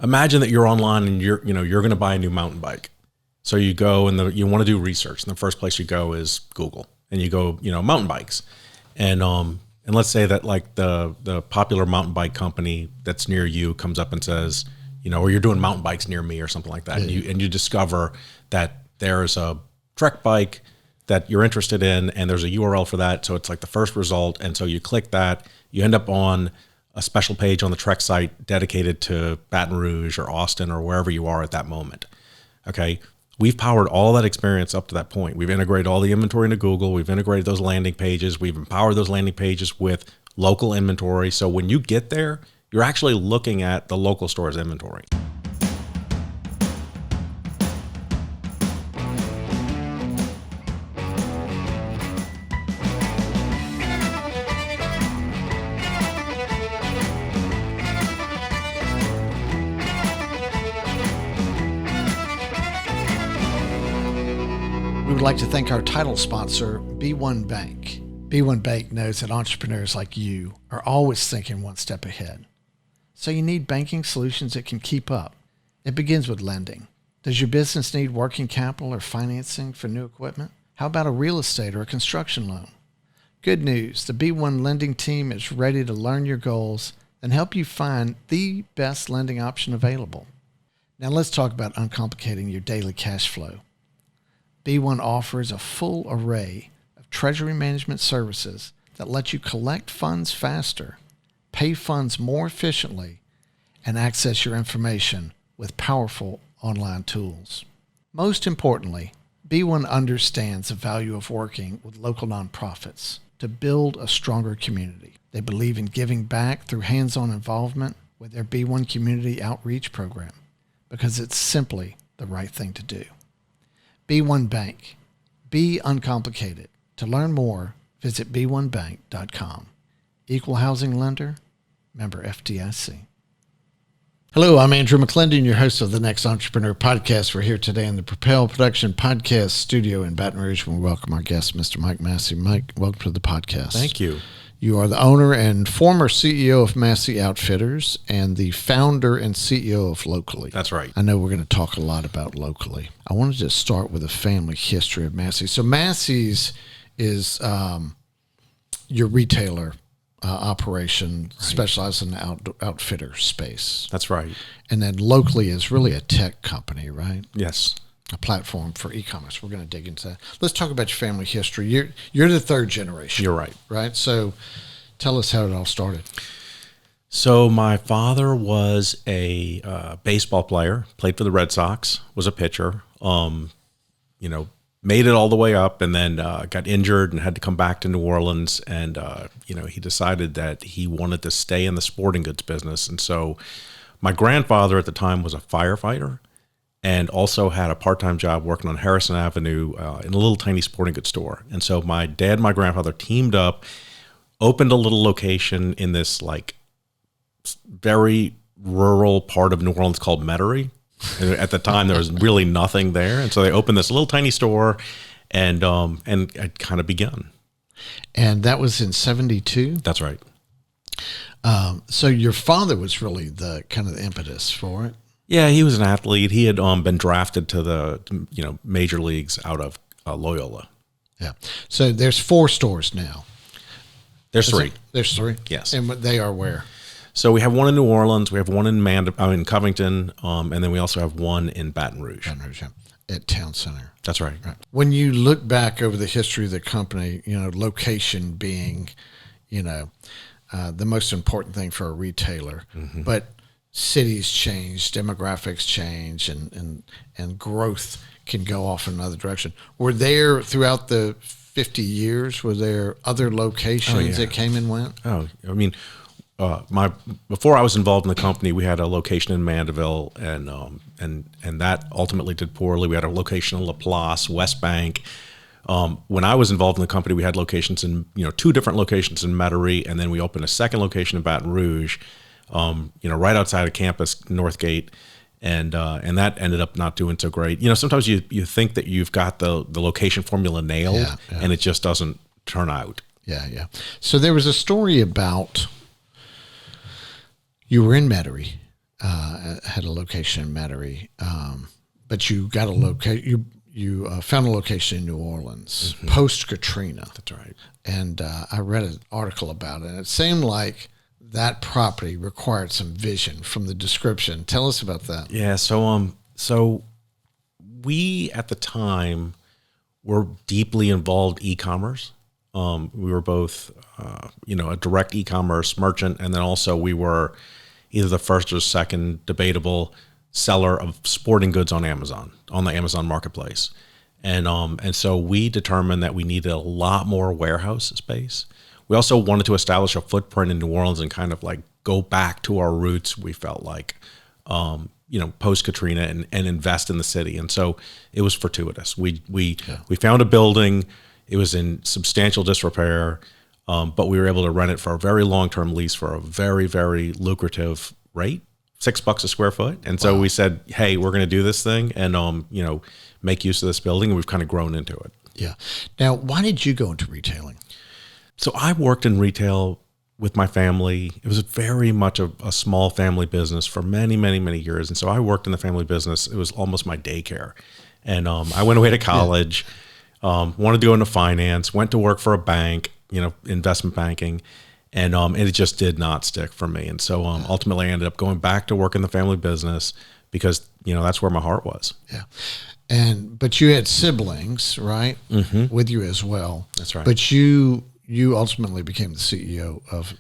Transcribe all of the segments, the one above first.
imagine that you're online and you're going to buy a new mountain bike. So you go and you want to do research. And the first place you go is Google, and you go, mountain bikes. And let's say that like the popular mountain bike company that's near you comes up and says, or you're doing mountain bikes near me or something like that. Yeah. And you discover that there's a Trek bike that you're interested in, and there's a URL for that. So it's like the first result. And so you click that, you end up on a special page on the Trek site dedicated to Baton Rouge or Austin or wherever you are at that moment. Okay. We've powered all that experience up to that point. We've integrated all the inventory into Google. We've integrated those landing pages. We've empowered those landing pages with local inventory. So when you get there, you're actually looking at the local store's inventory. We would like to thank our title sponsor, B1 Bank. B1 Bank knows that entrepreneurs like you are always thinking one step ahead. So you need banking solutions that can keep up. It begins with lending. Does your business need working capital or financing for new equipment? How about a real estate or a construction loan? Good news, the B1 lending team is ready to learn your goals and help you find the best lending option available. Now let's talk about uncomplicating your daily cash flow. B1 offers a full array of treasury management services that let you collect funds faster, pay funds more efficiently, and access your information with powerful online tools. Most importantly, B1 understands the value of working with local nonprofits to build a stronger community. They believe in giving back through hands-on involvement with their B1 Community Outreach Program because it's simply the right thing to do. B1 Bank. Be uncomplicated. To learn more, visit b1bank.com. Equal housing lender, member FDIC. Hello, I'm Andrew McClendon, your host of the Next Entrepreneur Podcast. We're here today in the Propel Production Podcast studio in Baton Rouge. We welcome our guest, Mr. Mike Massey. Mike, welcome to the podcast. Thank you. You are the owner and former CEO of Massey Outfitters and the founder and CEO of Locally. That's right. I know we're going to talk a lot about Locally. I wanted to start with a family history of Massey. So Massey's is your retailer operation, right, specialized in the outfitter space. That's right. And then Locally is really a tech company, right? Yes. A platform for e-commerce. We're going to dig into that. Let's talk about your family history. You're the third generation. You're right. Right? So tell us how it all started. So my father was a baseball player, played for the Red Sox, was a pitcher, made it all the way up, and then got injured and had to come back to New Orleans. And, he decided that he wanted to stay in the sporting goods business. And so my grandfather at the time was a firefighter and also had a part-time job working on Harrison Avenue in a little tiny sporting goods store. And so my dad and my grandfather teamed up, opened a little location in this like very rural part of New Orleans called Metairie. At the time, there was really nothing there. And so they opened this little tiny store and it kind of begun. And that was in 72? That's right. So your father was really the kind of the impetus for it? Yeah, he was an athlete. He had been drafted to the major leagues out of Loyola. Yeah. So there's 4 stores now. There's 3. There's 3? Yes. And they are where? So we have one in New Orleans, we have one in Covington, and then we also have one in Baton Rouge. Baton Rouge, yeah. At Town Center. That's right. When you look back over the history of the company, location being, the most important thing for a retailer, mm-hmm. but cities change, demographics change, and growth can go off in another direction. Were there throughout the 50 years? Were there other locations that came and went? Oh, I mean, before I was involved in the company, we had a location in Mandeville, and that ultimately did poorly. We had a location in LaPlace, West Bank. When I was involved in the company, we had locations in 2 different locations in Metairie, and then we opened a second location in Baton Rouge, right outside of campus, North Gate, and that ended up not doing so great. Sometimes you think that you've got the location formula nailed, and it just doesn't turn out. Yeah. So there was a story about you were in Metairie, had a location in Metairie, but you got a you found a location in New Orleans post Katrina. That's right. And I read an article about it. And it seemed like that property required some vision from the description. Tell us about that. Yeah. So we at the time were deeply involved e-commerce. We were both, a direct e-commerce merchant, and then also we were either the first or second debatable seller of sporting goods on Amazon, on the Amazon marketplace. And so we determined that we needed a lot more warehouse space. We also wanted to establish a footprint in New Orleans and kind of like go back to our roots. We felt like, post Katrina and invest in the city. And so it was fortuitous. We found a building. It was in substantial disrepair, but we were able to rent it for a very long-term lease for a very, very lucrative rate, $6 a square foot. And so we said, hey, we're going to do this thing and, make use of this building. And we've kind of grown into it. Yeah. Now, why did you go into retailing? So I worked in retail with my family. It was very much a small family business for many, many, many years. And so I worked in the family business. It was almost my daycare. And I went away to college, wanted to go into finance, went to work for a bank, investment banking. And it just did not stick for me. And so ultimately I ended up going back to work in the family business because, that's where my heart was. Yeah. But you had siblings, right? Mm-hmm. With you as well. That's right. But you ultimately became the CEO of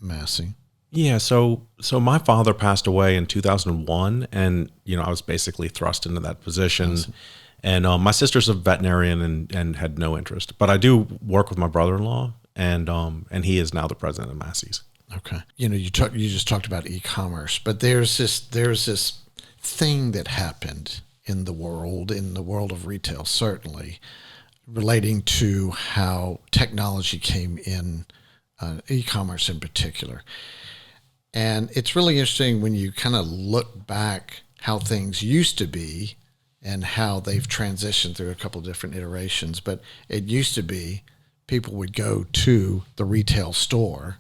Massey. Yeah. So my father passed away in 2001 and, I was basically thrust into that position. Awesome. And my sister's a veterinarian and had no interest, but I do work with my brother-in-law and he is now the president of Massey's. Okay. You just talked about e-commerce, but there's this thing that happened in the world of retail, certainly, relating to how technology came in, e-commerce in particular. And it's really interesting when you kind of look back how things used to be and how they've transitioned through a couple of different iterations. But it used to be people would go to the retail store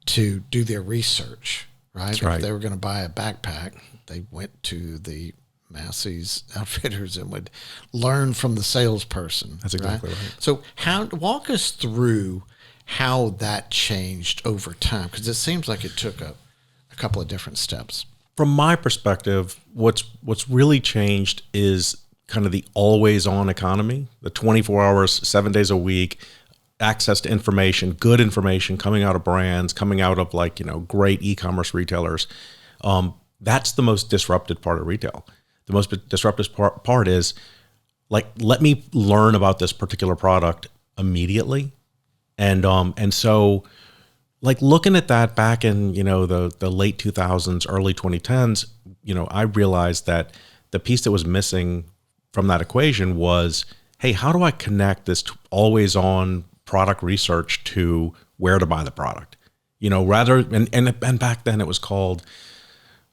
to do their research, right? That's right. If they were going to buy a backpack, they went to the Massey's Outfitters and would learn from the salesperson. That's exactly right. So walk us through how that changed over time, because it seems like it took a couple of different steps. From my perspective, what's really changed is kind of the always-on economy, the 24 hours, 7 days a week, access to information, good information coming out of brands, coming out of great e-commerce retailers. That's the most disrupted part of retail. The most disruptive part is let me learn about this particular product immediately. And so looking at that back in, the late 2000s, early 2010s, I realized that the piece that was missing from that equation was, hey, how do I connect this always on product research to where to buy the product? And back then it was called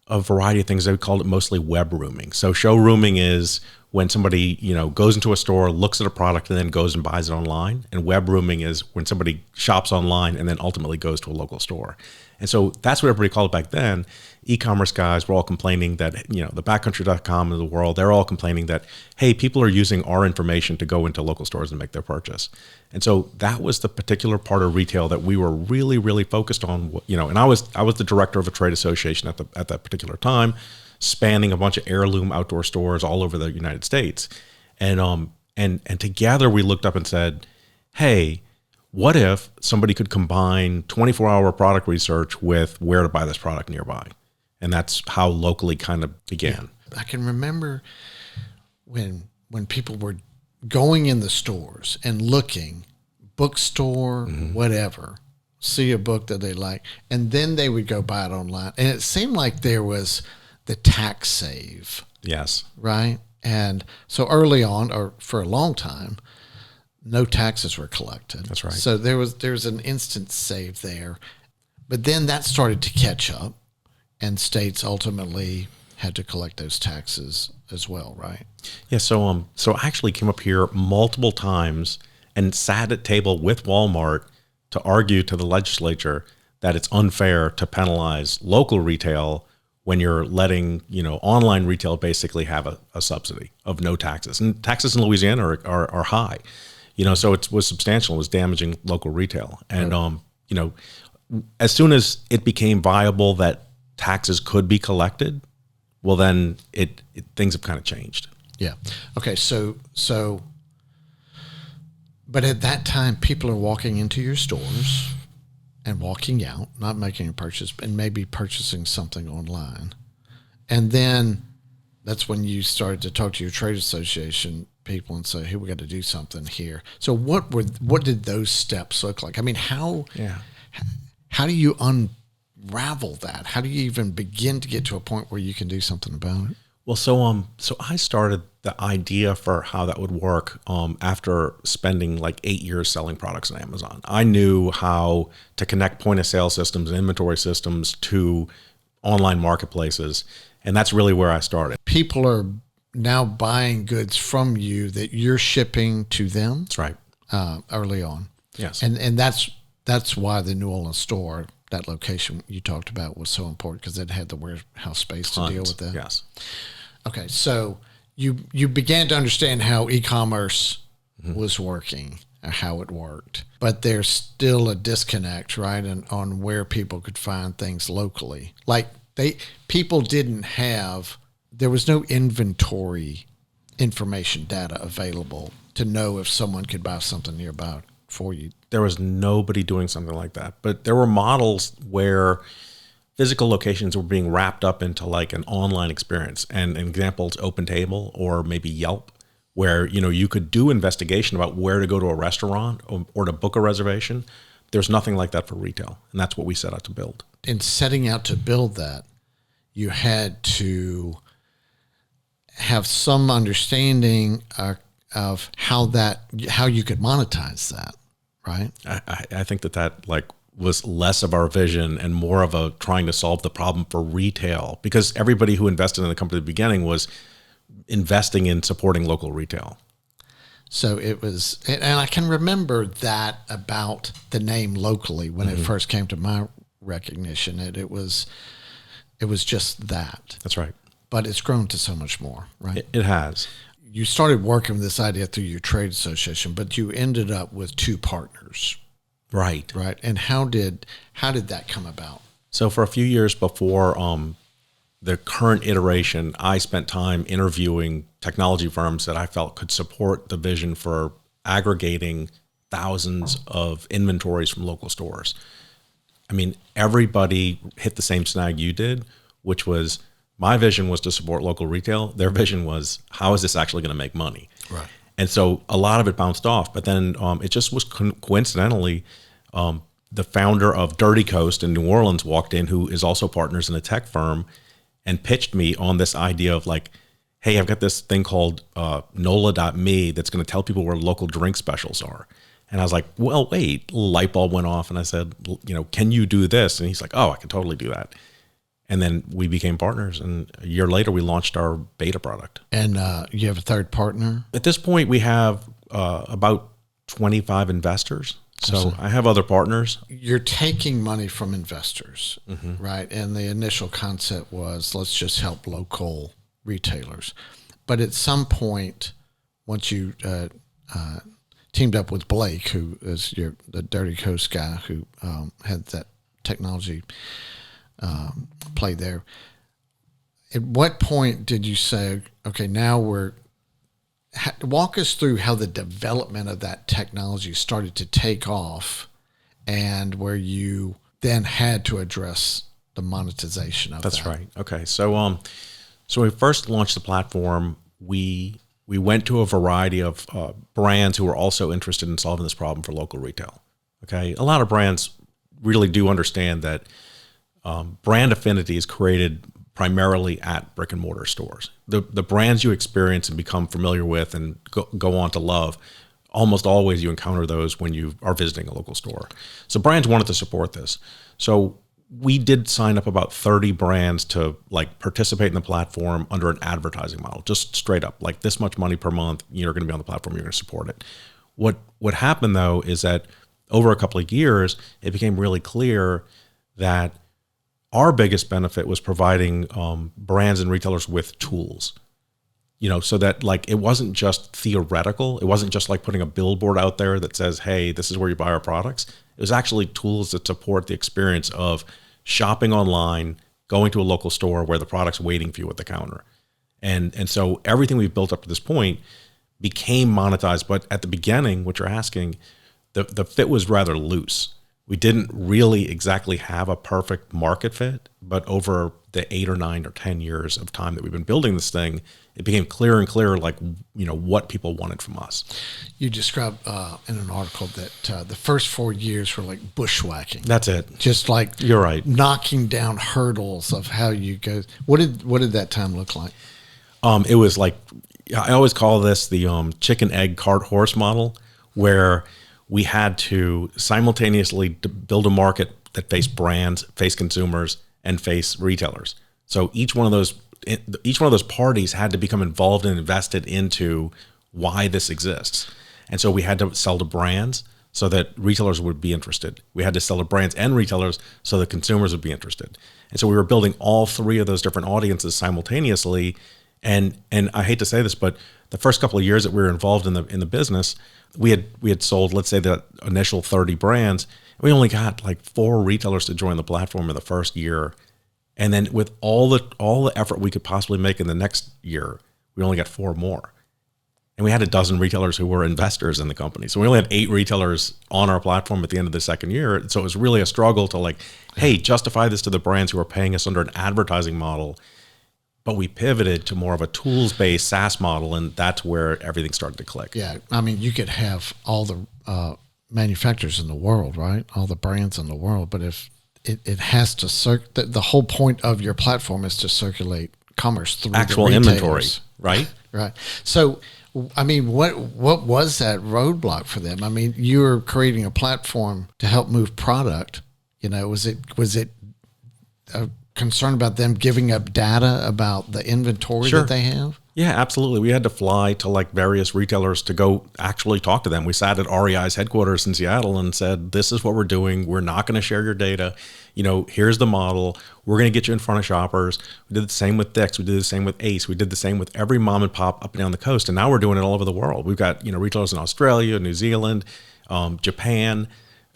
a variety of things. They called it mostly web rooming. So showrooming is when somebody, goes into a store, looks at a product, and then goes and buys it online. And web rooming is when somebody shops online and then ultimately goes to a local store. And so that's what everybody called it back then. E-commerce guys were all complaining that, the backcountry.com of the world, they're all complaining that, hey, people are using our information to go into local stores and make their purchase. And so that was the particular part of retail that we were really, really focused on, and I was the director of a trade association at that particular time, spanning a bunch of heirloom outdoor stores all over the United States. And together we looked up and said, hey, what if somebody could combine 24-hour product research with where to buy this product nearby? And that's how locally kind of began. Yeah. I can remember when people were going in the stores and looking, bookstore, whatever, see a book that they like, and then they would go buy it online. And it seemed like there was the tax save. Yes. Right? And so early on, or for a long time, no taxes were collected. That's right. So there was an instant save there. But then that started to catch up, and states ultimately had to collect those taxes as well, right? Yeah, so I actually came up here multiple times and sat at table with Walmart to argue to the legislature that it's unfair to penalize local retail when you're letting, online retail basically have a subsidy of no taxes. And taxes in Louisiana are high, so it was substantial. It was damaging local retail. And, as soon as it became viable that taxes could be collected, well, then things have kind of changed. Yeah. Okay. So, but at that time, people are walking into your stores and walking out, not making a purchase, and maybe purchasing something online. And then that's when you started to talk to your trade association people and say, hey, we got to do something here. So what did those steps look like? I mean, how do you unravel that? How do you even begin to get to a point where you can do something about it? Well, so I started the idea for how that would work after spending like 8 years selling products on Amazon. I knew how to connect point of sale systems and inventory systems to online marketplaces, and that's really where I started. People are now buying goods from you that you're shipping to them. That's right. Early on. Yes. And that's why the New Orleans store, that location you talked about, was so important, because it had the warehouse space to deal with that. Yes. Okay, so you began to understand how e-commerce was working, or how it worked, but there's still a disconnect, right, on where people could find things locally. Like people didn't have, there was no inventory information data available to know if someone could buy something nearby for you. There was nobody doing something like that, but there were models where physical locations were being wrapped up into like an online experience. And an example is OpenTable or maybe Yelp, where, you could do investigation about where to go to a restaurant or to book a reservation. There's nothing like that for retail. And that's what we set out to build. In setting out to build that, you had to have some understanding of how you could monetize that, right? I think that like was less of our vision and more of a trying to solve the problem for retail, because everybody who invested in the company at the beginning was investing in supporting local retail. So it was, and I can remember that about the name locally when it first came to my recognition. It was just that. That's right. But it's grown to so much more, right? It has. You started working with this idea through your trade association, but you ended up with two partners. Right. Right. And how did that come about? So for a few years before the current iteration, I spent time interviewing technology firms that I felt could support the vision for aggregating thousands of inventories from local stores. I mean, everybody hit the same snag you did, which was my vision was to support local retail. Their vision was, how is this actually going to make money? Right. And so a lot of it bounced off, but then it just was coincidentally, the founder of Dirty Coast in New Orleans walked in, who is also partners in a tech firm, and pitched me on this idea of like, hey, I've got this thing called NOLA.me that's going to tell people where local drink specials are. And I was like, well, wait, light bulb went off. And I said, can you do this? And he's like, oh, I can totally do that. And then we became partners. And a year later, we launched our beta product. And you have a third partner? At this point, we have about 25 investors. So I have other partners. You're taking money from investors, right? And the initial concept was, let's just help local retailers. But at some point, once you teamed up with Blake, who is the Dirty Coast guy who had that technology play there, at what point did you say, okay, now walk us through how the development of that technology started to take off, and where you then had to address the monetization of that. That's right. Okay. So when we first launched the platform, we went to a variety of brands who were also interested in solving this problem for local retail. Okay. A lot of brands really do understand that brand affinity is created primarily at brick and mortar stores. The brands you experience and become familiar with and go on to love, almost always you encounter those when you are visiting a local store. So brands wanted to support this. So we did sign up about 30 brands to like participate in the platform under an advertising model, just straight up, like this much money per month, you're going to be on the platform, you're going to support it. What happened though is that over a couple of years, it became really clear that our biggest benefit was providing brands and retailers with tools, so that like it wasn't just theoretical. It wasn't just like putting a billboard out there that says, hey, this is where you buy our products. It was actually tools that support the experience of shopping online, going to a local store where the product's waiting for you at the counter. And so everything we've built up to this point became monetized. But at the beginning, what you're asking, the fit was rather loose. We didn't really exactly have a perfect market fit, but over the 8 or 9 or 10 years of time that we've been building this thing, it became clearer and clearer, like, what people wanted from us. You described in an article that the first 4 years were like bushwhacking. That's it. Just like you're right, knocking down hurdles of how you go. What did that time look like? It was like, I always call this the chicken, egg, cart, horse model, where we had to simultaneously build a market that faced brands, faced consumers, and faced retailers. So each one of those parties had to become involved and invested into why this exists. And so we had to sell to brands so that retailers would be interested. We had to sell to brands and retailers so that consumers would be interested. And so we were building all three of those different audiences simultaneously. And I hate to say this, but the first couple of years that we were involved in the business, we had sold, let's say, the initial 30 brands. We only got like 4 retailers to join the platform in the first year. And then with all the effort we could possibly make in the next year, we only got 4 more. And we had a dozen retailers who were investors in the company. So we only had 8 retailers on our platform at the end of the second year. So it was really a struggle to like, hey, justify this to the brands who are paying us under an advertising model. But we pivoted to more of a tools-based SaaS model, and that's where everything started to click. Yeah, I mean, you could have all the manufacturers in the world, right? All the brands in the world, but if it has to the whole point of your platform is to circulate commerce through actual the inventory, right? Right. So, I mean, what was that roadblock for them? I mean, you were creating a platform to help move product. Was it a concern about them giving up data about the inventory Sure. that they have? Yeah, absolutely. We had to fly to like various retailers to go actually talk to them. We sat at REI's headquarters in Seattle and said, this is what we're doing. We're not going to share your data. Here's the model. We're going to get you in front of shoppers. We did the same with Dick's. We did the same with Ace. We did the same with every mom and pop up and down the coast. And now we're doing it all over the world. We've got, retailers in Australia, New Zealand, Japan,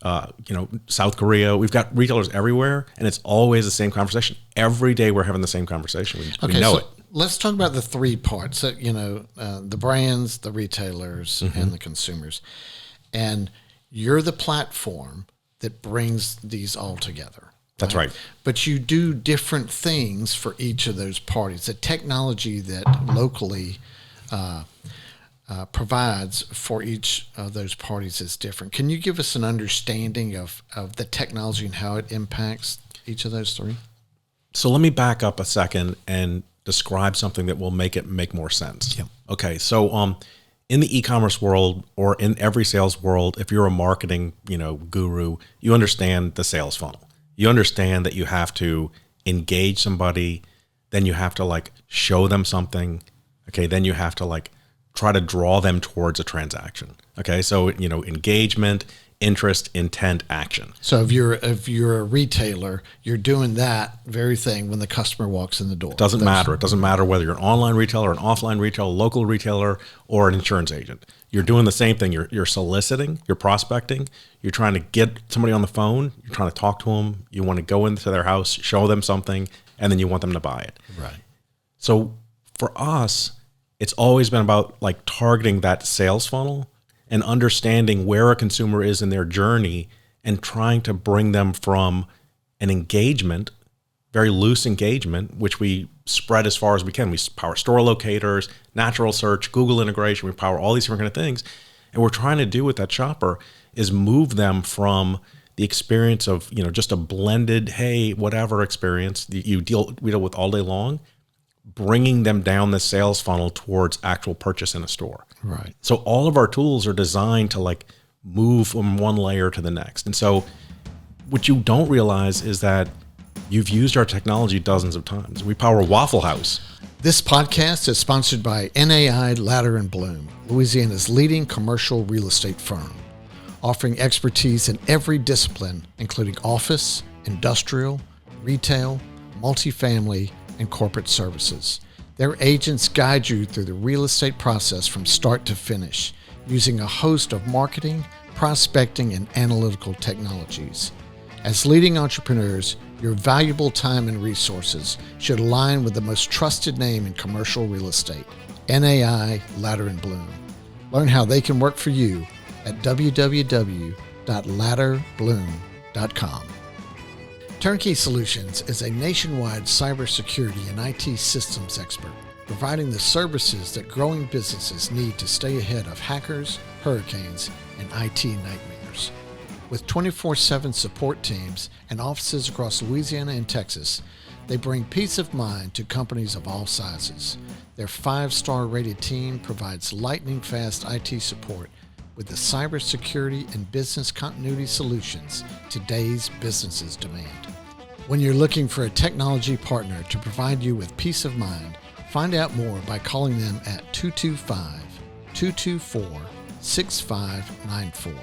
South Korea. We've got retailers everywhere, and it's always the same conversation. Every day we're having the same conversation. We know it. Let's talk about the 3 parts. So, the brands, the retailers, and the consumers. And you're the platform that brings these all together. That's right. But you do different things for each of those parties. The technology that locally provides for each of those parties is different. Can you give us an understanding of the technology and how it impacts each of those 3? So let me back up a second and describe something that will make it make more sense. Yeah. Okay. So in the e-commerce world or in every sales world, if you're a marketing, guru, you understand the sales funnel. You understand that you have to engage somebody, then you have to like show them something. Okay. Then you have to like try to draw them towards a transaction. Okay. So, engagement, interest, intent, action. So if you're a retailer, you're doing that very thing when the customer walks in the door. It doesn't matter. It doesn't matter whether you're an online retailer, an offline retailer, local retailer, or an insurance agent. You're doing the same thing. You're soliciting, you're prospecting, you're trying to get somebody on the phone, you're trying to talk to them, you want to go into their house, show them something, and then you want them to buy it. Right. So for us, it's always been about like targeting that sales funnel and understanding where a consumer is in their journey and trying to bring them from an engagement, very loose engagement, which we spread as far as we can. We power store locators, natural search, Google integration. We power all these different kind of things. And what we're trying to do with that shopper is move them from the experience of, just a blended, hey, whatever experience we deal with all day long, bringing them down the sales funnel towards actual purchase in a store. Right. So all of our tools are designed to like move from one layer to the next. And so what you don't realize is that you've used our technology dozens of times. We power Waffle House. This podcast is sponsored by NAI Ladder & Blum, Louisiana's leading commercial real estate firm, offering expertise in every discipline, including office, industrial, retail, multifamily, and corporate services. Their agents guide you through the real estate process from start to finish, using a host of marketing, prospecting, and analytical technologies. As leading entrepreneurs, your valuable time and resources should align with the most trusted name in commercial real estate, NAI Latter & Blum. Learn how they can work for you at www.ladderbloom.com. Turnkey Solutions is a nationwide cybersecurity and IT systems expert, providing the services that growing businesses need to stay ahead of hackers, hurricanes, and IT nightmares. With 24/7 support teams and offices across Louisiana and Texas, they bring peace of mind to companies of all sizes. Their 5-star rated team provides lightning-fast IT support with the cybersecurity and business continuity solutions today's businesses demand. When you're looking for a technology partner to provide you with peace of mind, find out more by calling them at 225-224-6594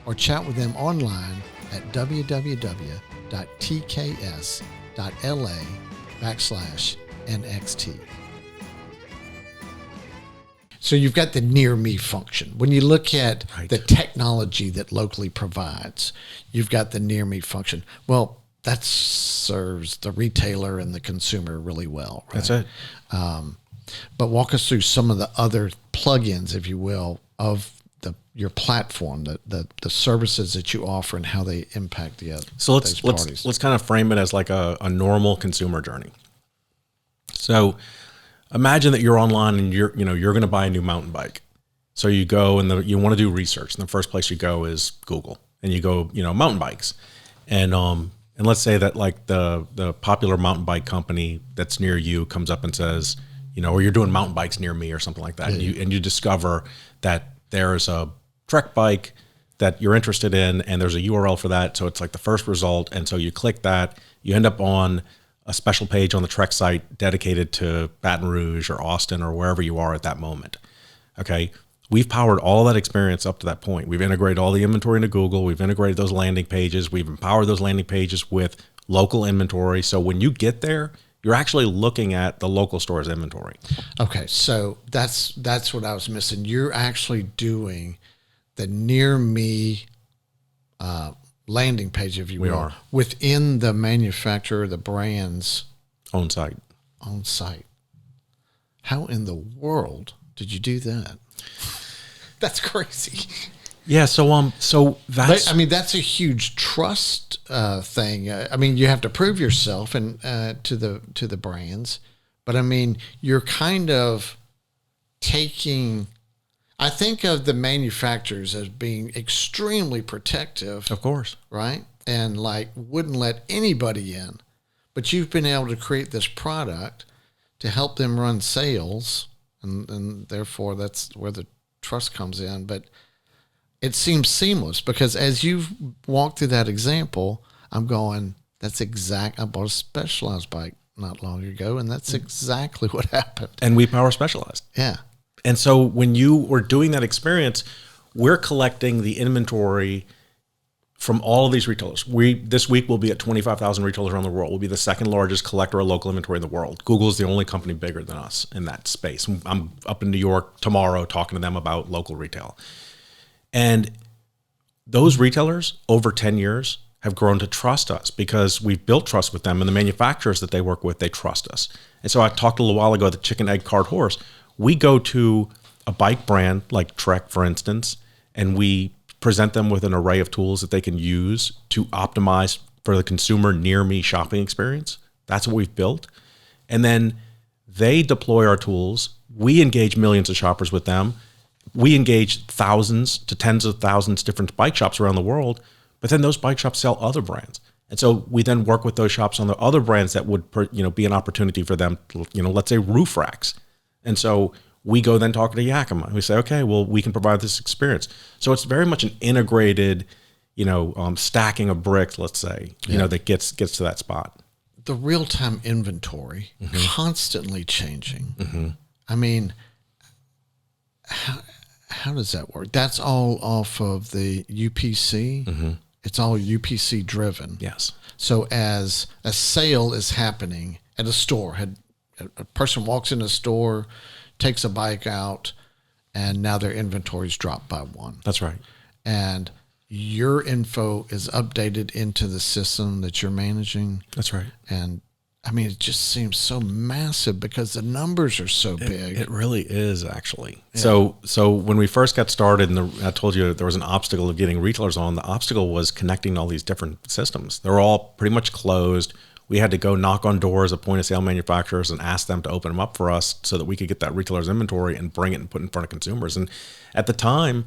or chat with them online at www.tks.la/NXT. So you've got the near me function. When you look at the technology that locally provides, you've got the near me function. Well, that serves the retailer and the consumer really well. Right? That's it. But walk us through some of the other plugins, if you will, of your platform, the services that you offer and how they impact the other. So let's kind of frame it as like a normal consumer journey. So imagine that you're online and you're going to buy a new mountain bike. So you go and you want to do research. And the first place you go is Google, and you go, mountain bikes. And let's say that like the popular mountain bike company that's near you comes up and says, or you're doing mountain bikes near me or something like that. Yeah. And you discover that there's a Trek bike that you're interested in, and there's a URL for that. So it's like the first result. And so you click that, you end up on a special page on the Trek site dedicated to Baton Rouge or Austin or wherever you are at that moment. Okay. We've powered all that experience up to that point. We've integrated all the inventory into Google. We've integrated those landing pages. We've empowered those landing pages with local inventory. So when you get there, you're actually looking at the local store's inventory. Okay. So that's what I was missing. You're actually doing the near me landing page, if you will, are within the manufacturer, the brand's own site. How in the world did you do that? That's crazy. Yeah. So that's, that's a huge trust thing. You have to prove yourself and to the brands, but you're kind of taking. I think of the manufacturers as being extremely protective. Of course. Right? And wouldn't let anybody in. But you've been able to create this product to help them run sales, and therefore that's where the trust comes in. But it seems seamless because as you've walked through that example, I'm going, I bought a Specialized bike not long ago, and that's exactly what happened. And we power Specialized. Yeah. And so when you were doing that experience, we're collecting the inventory from all of these retailers. This week we'll be at 25,000 retailers around the world. We'll be the second largest collector of local inventory in the world. Google is the only company bigger than us in that space. I'm up in New York tomorrow talking to them about local retail. And those retailers over 10 years have grown to trust us because we've built trust with them, and the manufacturers that they work with, they trust us. And so I talked a little while ago, the chicken, egg, cart, horse. We go to a bike brand like Trek, for instance, and we present them with an array of tools that they can use to optimize for the consumer near me shopping experience. That's what we've built. And then they deploy our tools. We engage millions of shoppers with them. We engage thousands to tens of thousands different bike shops around the world, but then those bike shops sell other brands. And so we then work with those shops on the other brands that would be an opportunity for them, let's say roof racks. And so we go then talk to Yakima. We say, okay, well, we can provide this experience. So it's very much an integrated, stacking of bricks, let's say, that gets to that spot. The real-time inventory, constantly changing. Mm-hmm. How does that work? That's all off of the UPC? It's all UPC driven. Yes. So as a sale is happening at a store, a person walks in a store, takes a bike out, and now their inventory's dropped by one. That's right. And your info is updated into the system that you're managing. That's right. And I mean, it just seems so massive because the numbers are so big. It really is, actually. Yeah. So when we first got started, and I told you there was an obstacle of getting retailers on, the obstacle was connecting all these different systems. They were all pretty much closed. We had to go knock on doors of point-of-sale manufacturers and ask them to open them up for us so that we could get that retailer's inventory and bring it and put it in front of consumers. And at the time,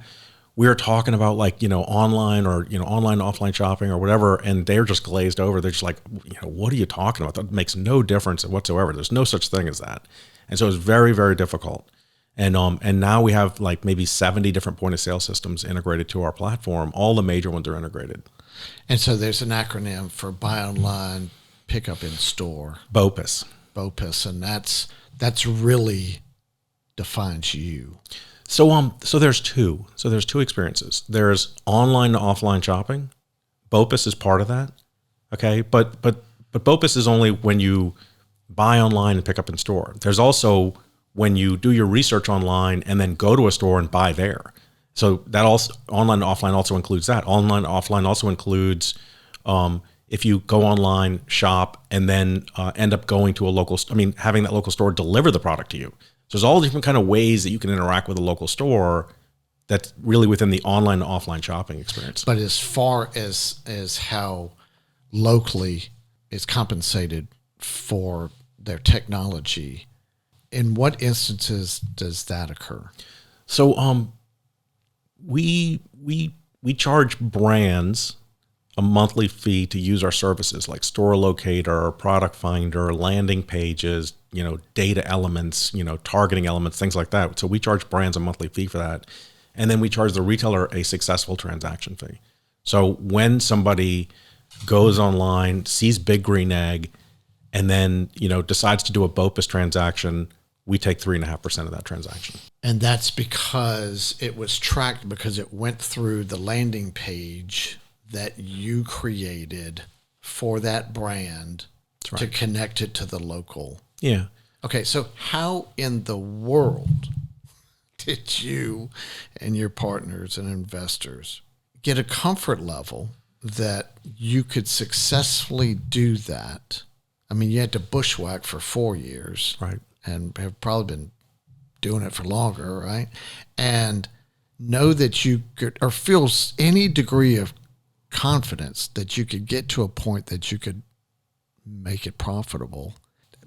we were talking about online or, online, offline shopping or whatever, and they're just glazed over. They're just like, what are you talking about? That makes no difference whatsoever. There's no such thing as that. And so it was very, very difficult. And now we have like maybe 70 different point of sale systems integrated to our platform. All the major ones are integrated. And so there's an acronym for buy online, pick up in store. BOPIS. BOPIS. And that's really defines you. So there's two. So there's two experiences. There's online to offline shopping. BOPIS is part of that. Okay. But BOPIS is only when you buy online and pick up in store. There's also when you do your research online and then go to a store and buy there. So that also online to offline also includes that. Online to offline also includes if you go online, shop, and then end up going to a local, having that local store deliver the product to you. So there's all different kind of ways that you can interact with a local store that's really within the online to offline shopping experience. But as far as how locally is compensated for their technology, in what instances does that occur? So we charge brands a monthly fee to use our services like store locator, product finder, landing pages, data elements, targeting elements, things like that. So we charge brands a monthly fee for that. And then we charge the retailer a successful transaction fee. So when somebody goes online, sees Big Green Egg, and then, decides to do a BOPIS transaction, we take 3.5% of that transaction. And that's because it was tracked because it went through the landing page that you created for that brand to connect it to the local. Yeah. Okay, so how in the world did you and your partners and investors get a comfort level that you could successfully do that? I mean, you had to bushwhack for 4 years. Right. And have probably been doing it for longer, right? And know that you could, or feel any degree of confidence that you could get to a point that you could make it profitable,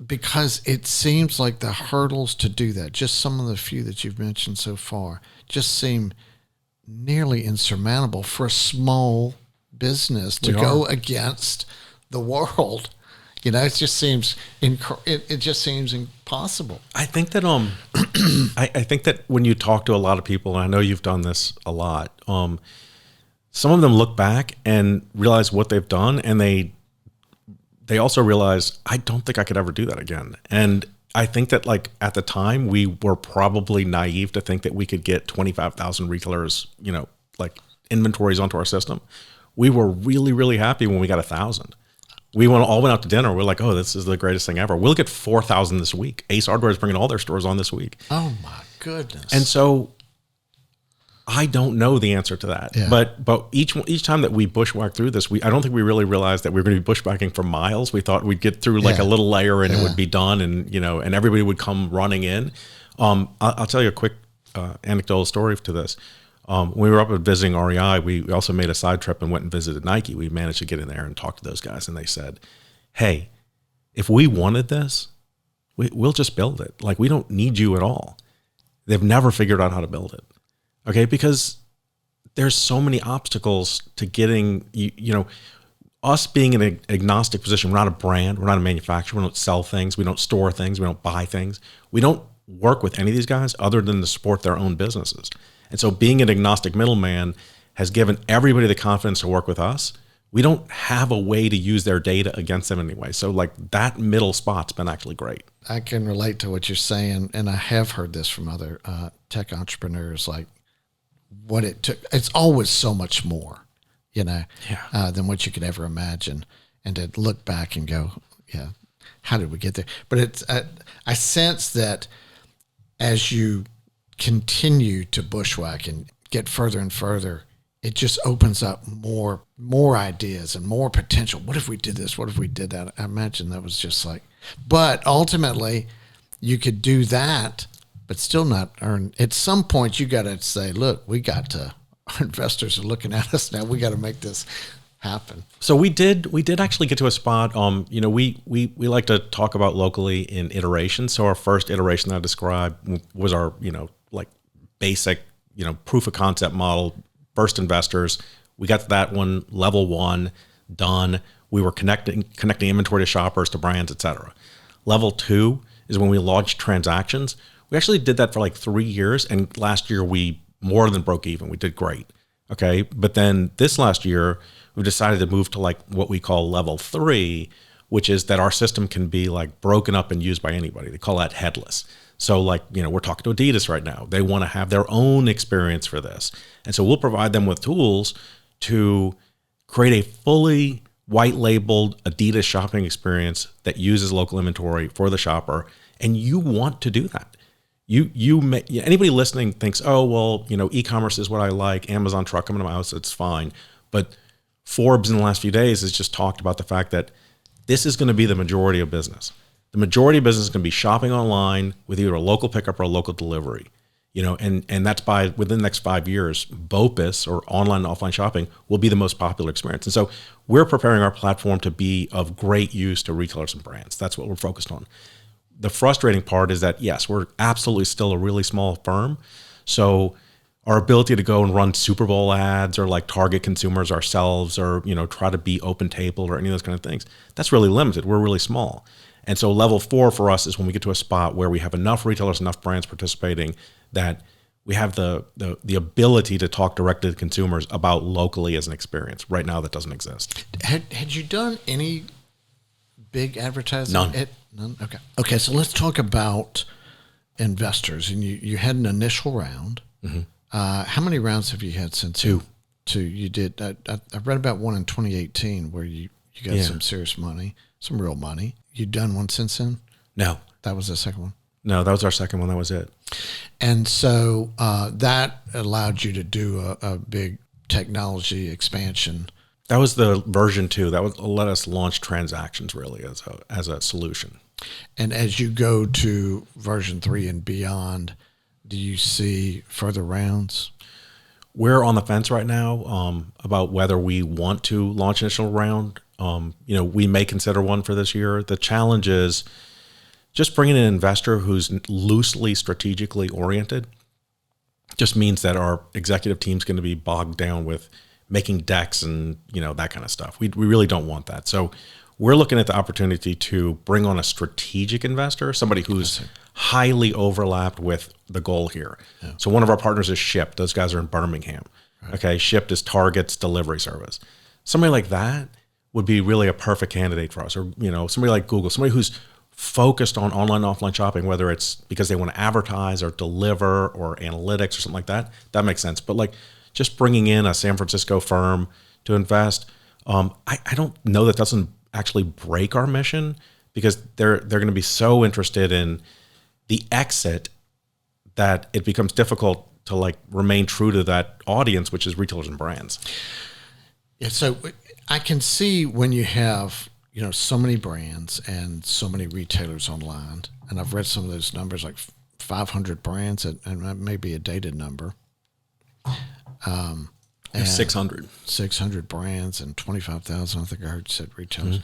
because it seems like the hurdles to do that, just some of the few that you've mentioned so far, just seem nearly insurmountable for a small business to go against the world. It just seems it just seems impossible. I think that I think that when you talk to a lot of people, and I know you've done this a lot, some of them look back and realize what they've done, and they also realize, I don't think I could ever do that again. And I think that at the time we were probably naive to think that we could get 25,000 retailers, inventories onto our system. We were really, really happy when we got 1,000. We all went out to dinner. We're like, oh, this is the greatest thing ever. We'll get 4,000 this week. Ace Hardware is bringing all their stores on this week. Oh my goodness! And so I don't know the answer to that. Yeah. But each time that we bushwhacked through this, I don't think we really realized that we were going to be bushwhacking for miles. We thought we'd get through a little layer and it would be done, and and everybody would come running in. I'll tell you a quick anecdotal story to this. When we were up at visiting REI, we also made a side trip and went and visited Nike. We managed to get in there and talk to those guys, and they said, hey, if we wanted this, we'll just build it. We don't need you at all. They've never figured out how to build it. Okay, because there's so many obstacles to getting, us being in an agnostic position. We're not a brand. We're not a manufacturer. We don't sell things. We don't store things. We don't buy things. We don't work with any of these guys other than to support their own businesses. And so being an agnostic middleman has given everybody the confidence to work with us. We don't have a way to use their data against them anyway. So that middle spot's been actually great. I can relate to what you're saying, and I have heard this from other tech entrepreneurs, what it took. It's always so much more. than what you could ever imagine. And to look back and go, yeah, how did we get there? But it's I sense that as you continue to bushwhack and get further and further, it just opens up more ideas and more potential. What if we did this? What if we did that? I imagine that was just like, but ultimately you could do that, but still not earn. At some point you got to say, look, our investors are looking at us now. We got to make this happen. So we did actually get to a spot. We like to talk about locally in iterations. So our first iteration that I described was our, like basic, proof of concept model, first investors. We got to that one, level 1, done. We were connecting inventory to shoppers, to brands, et cetera. Level 2 is when we launched transactions. We actually did that for like 3 years. And last year we more than broke even. We did great. Okay. But then this last year, we decided to move to like what we call level 3, which is that our system can be like broken up and used by anybody. They call that headless. So like, we're talking to Adidas right now. They want to have their own experience for this. And so we'll provide them with tools to create a fully white labeled Adidas shopping experience that uses local inventory for the shopper. And you want to do that. Anybody listening thinks, oh, well, e-commerce is what I like. Amazon truck them into my house. It's fine. But Forbes in the last few days has just talked about the fact that this is going to be the majority of business. The majority of business is going to be shopping online with either a local pickup or a local delivery, and that's within the next 5 years, BOPIS or online and offline shopping will be the most popular experience. And so we're preparing our platform to be of great use to retailers and brands. That's what we're focused on. The frustrating part is that, yes, we're absolutely still a really small firm. So our ability to go and run Super Bowl ads or like target consumers ourselves or, try to be open table or any of those kind of things, that's really limited. We're really small. And so level 4 for us is when we get to a spot where we have enough retailers, enough brands participating that we have the ability to talk directly to consumers about locally as an experience. Right now that doesn't exist. Had you done any big advertising? None. Okay. Okay. So let's talk about investors. And you had an initial round. Mm-hmm. How many rounds have you had since? Two. You did. I read about one in 2018 where you got some serious money, some real money. You done one since then? No. That was the second one? No, that was our second one. That was it. And so that allowed you to do a big technology expansion. That was the version 2. That would let us launch transactions really as a solution. And as you go to version 3 and beyond, do you see further rounds? We're on the fence right now about whether we want to launch an initial round. We may consider one for this year. The challenge is just bringing in an investor who's loosely strategically oriented just means that our executive team's going to be bogged down with making decks and, that kind of stuff. We really don't want that. So we're looking at the opportunity to bring on a strategic investor, somebody who's highly overlapped with the goal here. Yeah. So one of our partners is Shipt. Those guys are in Birmingham. Right. Okay. Shipt is Target's delivery service. Somebody like that would be really a perfect candidate for us. Or, somebody like Google, somebody who's focused on online and offline shopping, whether it's because they want to advertise or deliver or analytics or something like that, that makes sense. But like just bringing in a San Francisco firm to invest, I don't know that doesn't actually break our mission because they're going to be so interested in the exit that it becomes difficult to like remain true to that audience, which is retailers and brands. Yeah, so I can see when you have, so many brands and so many retailers online, and I've read some of those numbers, like 500 brands, and that may be a dated number. 600. 600 brands and 25,000, I think I heard you said retailers.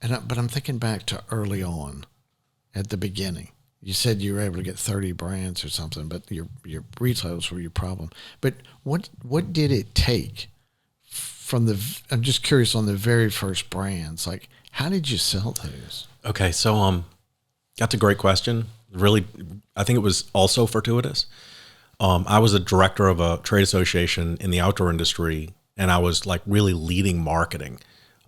Mm-hmm. But I'm thinking back to early on at the beginning. You said you were able to get 30 brands or something, but your retailers were your problem. But what did it take I'm just curious on the very first brands, like how did you sell those? Okay. So, that's a great question. Really, I think it was also fortuitous. I was a director of a trade association in the outdoor industry, and I was like really leading marketing.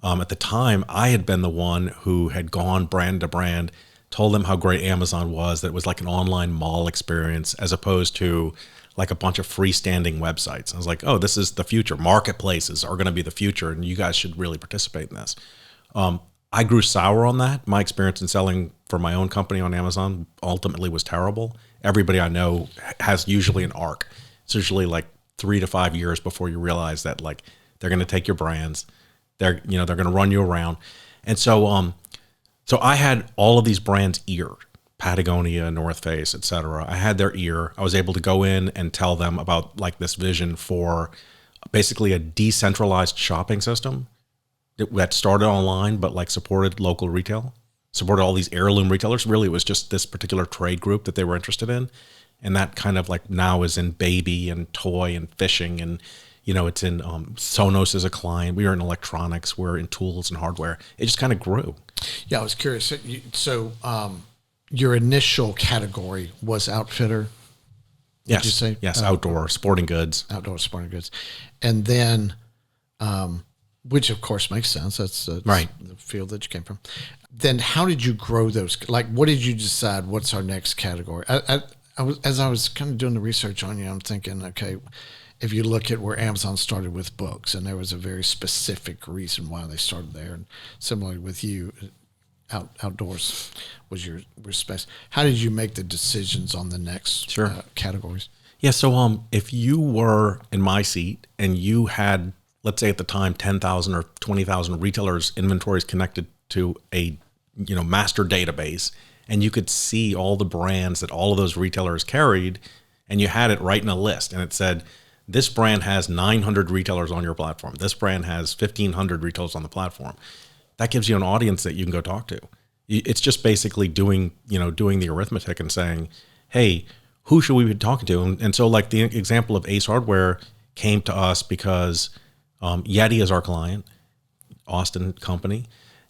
At the time, I had been the one who had gone brand to brand, told them how great Amazon was, that it was like an online mall experience as opposed to like a bunch of freestanding websites. I was like, oh, this is the future. Marketplaces are going to be the future, and you guys should really participate in this. I grew sour on that. My experience in selling for my own company on Amazon ultimately was terrible. Everybody I know has usually an arc. It's usually like 3 to 5 years before you realize that like they're going to take your brands, they're going to run you around, and so I had all of these brands eared. Patagonia, North Face, etc. I had their ear. I was able to go in and tell them about like this vision for basically a decentralized shopping system that started online, but like supported local retail, supported all these heirloom retailers. Really, it was just this particular trade group that they were interested in. And that kind of like now is in baby and toy and fishing. And, it's in Sonos as a client. We are in electronics. We're in tools and hardware. It just kind of grew. Yeah, I was curious. So, your initial category was outfitter. Yes. Did you say? Yes. Outdoor sporting goods. Outdoor sporting goods. And then, which of course makes sense. That's right. The field that you came from. Then how did you grow those? Like, what did you decide? What's our next category? As I was kind of doing the research on you, I'm thinking, okay, if you look at where Amazon started with books, and there was a very specific reason why they started there. And similarly with you, outdoors was your space. How did you make the decisions on the next categories? Yeah. So if you were in my seat and you had, let's say at the time, 10,000 or 20,000 retailers' inventories connected to a master database, and you could see all the brands that all of those retailers carried, and you had it right in a list, and it said, this brand has 900 retailers on your platform. This brand has 1,500 retailers on the platform. That gives you an audience that you can go talk to. It's just basically doing the arithmetic and saying, hey, who should we be talking to? And so like the example of Ace Hardware came to us because Yeti is our client, Austin company.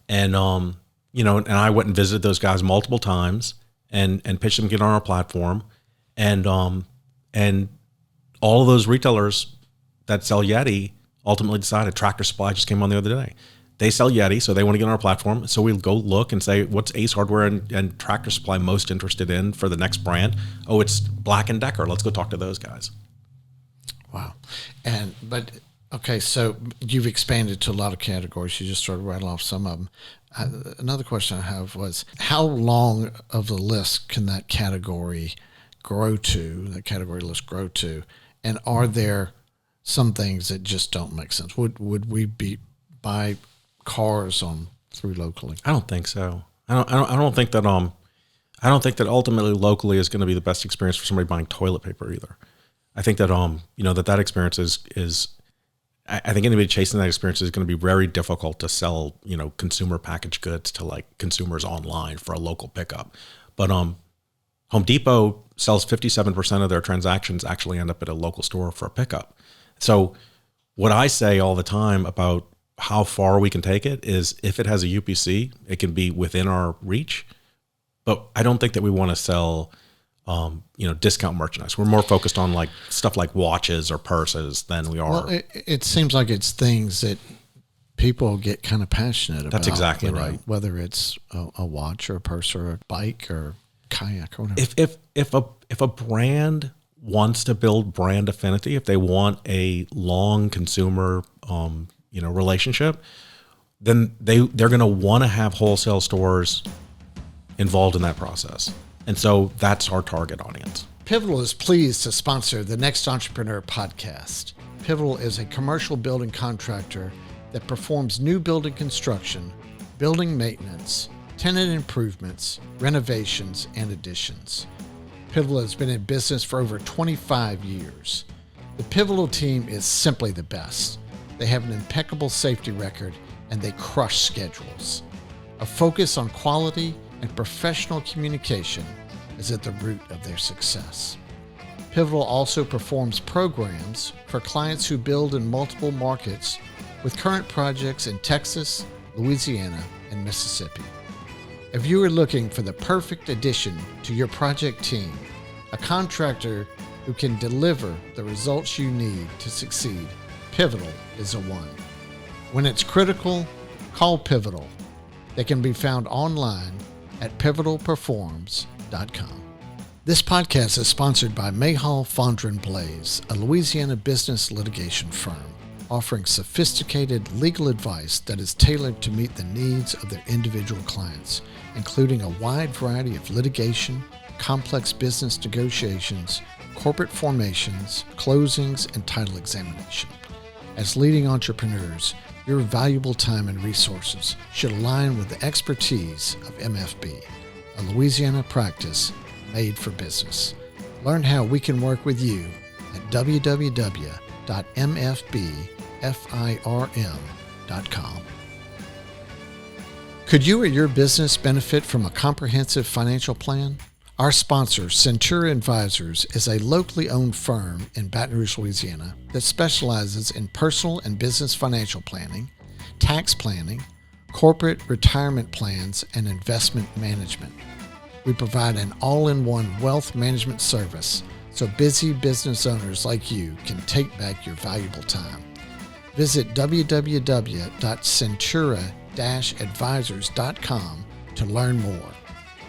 And, and I went and visited those guys multiple times and pitched them to get on our platform. And all of those retailers that sell Yeti ultimately decided. Tractor Supply just came on the other day. They sell Yeti, so they want to get on our platform. So we'll go look and say, what's Ace Hardware and Tractor Supply most interested in for the next brand? Oh, it's Black & Decker. Let's go talk to those guys. Wow. Okay, so you've expanded to a lot of categories. You just started rattling off some of them. Another question I have was, how long of the list can that category list grow to? And are there some things that just don't make sense? Would we buy cars through locally? I don't think so. I don't think that ultimately locally is going to be the best experience for somebody buying toilet paper either. I think that that experience is I think anybody chasing that experience is going to be very difficult to sell, consumer packaged goods to like consumers online for a local pickup. But Home Depot sells 57% of their transactions actually end up at a local store for a pickup. So what I say all the time about how far we can take it is if it has a UPC, it can be within our reach. But I don't think that we want to sell, discount merchandise. We're more focused on like stuff like watches or purses than we are. Well, it seems like it's things that people get kind of passionate about. That's exactly right. Whether it's a watch or a purse or a bike or kayak or whatever. If a brand wants to build brand affinity, if they want a long consumer relationship, then they're going to want to have wholesale stores involved in that process. And so that's our target audience. Pivotal is pleased to sponsor the Next Entrepreneur podcast. Pivotal is a commercial building contractor that performs new building construction, building maintenance, tenant improvements, renovations, and additions. Pivotal has been in business for over 25 years. The Pivotal team is simply the best. They have an impeccable safety record and they crush schedules. A focus on quality and professional communication is at the root of their success. Pivotal also performs programs for clients who build in multiple markets with current projects in Texas, Louisiana, and Mississippi. If you are looking for the perfect addition to your project team, a contractor who can deliver the results you need to succeed, Pivotal is a one. When it's critical, call Pivotal. They can be found online at pivotalperforms.com. This podcast is sponsored by Mayhall, Fondren Blaze, a Louisiana business litigation firm offering sophisticated legal advice that is tailored to meet the needs of their individual clients, including a wide variety of litigation, complex business negotiations, corporate formations, closings, and title examination. As leading entrepreneurs, your valuable time and resources should align with the expertise of MFB, a Louisiana practice made for business. Learn how we can work with you at www.mfbfirm.com. Could you or your business benefit from a comprehensive financial plan? Our sponsor, Centura Advisors, is a locally owned firm in Baton Rouge, Louisiana that specializes in personal and business financial planning, tax planning, corporate retirement plans, and investment management. We provide an all-in-one wealth management service so busy business owners like you can take back your valuable time. Visit www.centura-advisors.com to learn more.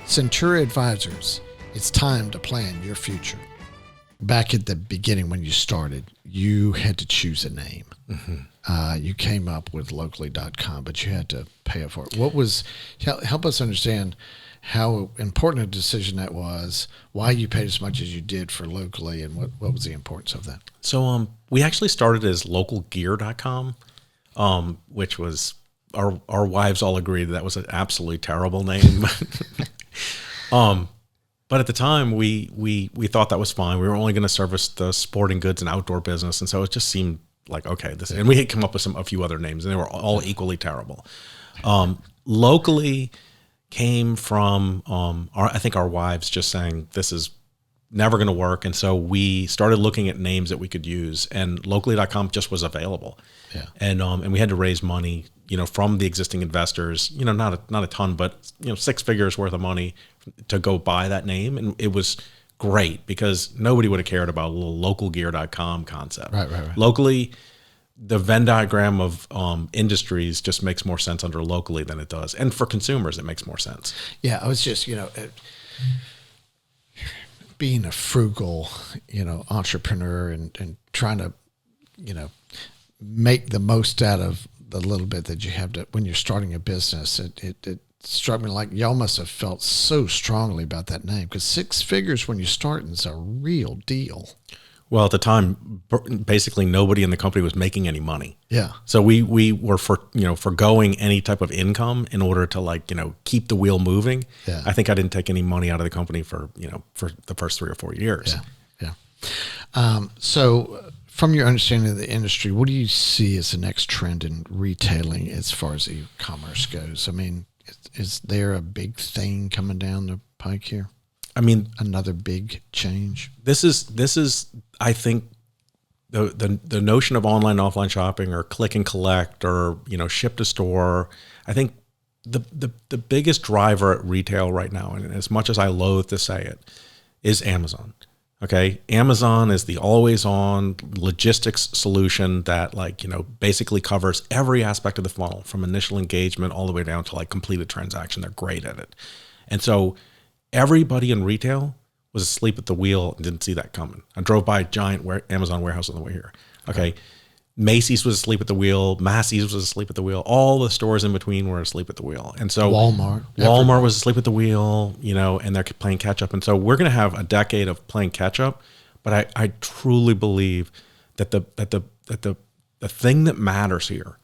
Centura Advisors, it's time to plan your future. Back at the beginning when you started, you had to choose a name. Mm-hmm. You came up with locally.com, but you had to pay for it. Help us understand how important a decision that was, why you paid as much as you did for locally, and what was the importance of that? So we actually started as localgear.com, which was our wives all agreed that was an absolutely terrible name. But at the time we thought that was fine. We were only going to service the sporting goods and outdoor business, and so it just seemed like okay. And we had come up with a few other names, and they were all equally terrible. Locally came from I think our wives just saying this is never going to work, and so we started looking at names that we could use, and locally.com just was available. Yeah. And we had to raise money, from the existing investors, not a ton, but 6 figures worth of money to go buy that name, and it was great because nobody would have cared about a little localgear.com concept. Right. Locally, the Venn diagram of industries just makes more sense under locally than it does. And for consumers, it makes more sense. Yeah, I was just, being a frugal, entrepreneur and trying to, make the most out of the little bit that you have to, when you're starting a business, it struck me like y'all must have felt so strongly about that name because 6 figures when you're starting is a real deal. Well, at the time, basically nobody in the company was making any money. Yeah. So we were forgoing any type of income in order to keep the wheel moving. Yeah. I think I didn't take any money out of the company for the first 3 or 4 years. Yeah. So from your understanding of the industry, what do you see as the next trend in retailing as far as e-commerce goes? I mean, is there a big thing coming down the pike here? I mean, another big change. This is I think the notion of online offline shopping or click and collect or ship to store. I think the biggest driver at retail right now, and as much as I loathe to say it, is Amazon. Okay, Amazon is the always on logistics solution that basically covers every aspect of the funnel from initial engagement all the way down to completed transaction. They're great at it, and so everybody in retail was asleep at the wheel and didn't see that coming. I drove by a giant Amazon warehouse on the way here. Okay. Macy's was asleep at the wheel. Massey's was asleep at the wheel. All the stores in between were asleep at the wheel. And so Walmart was asleep at the wheel, and they're playing catch up. And so we're going to have a decade of playing catch up. But I truly believe that the thing that matters here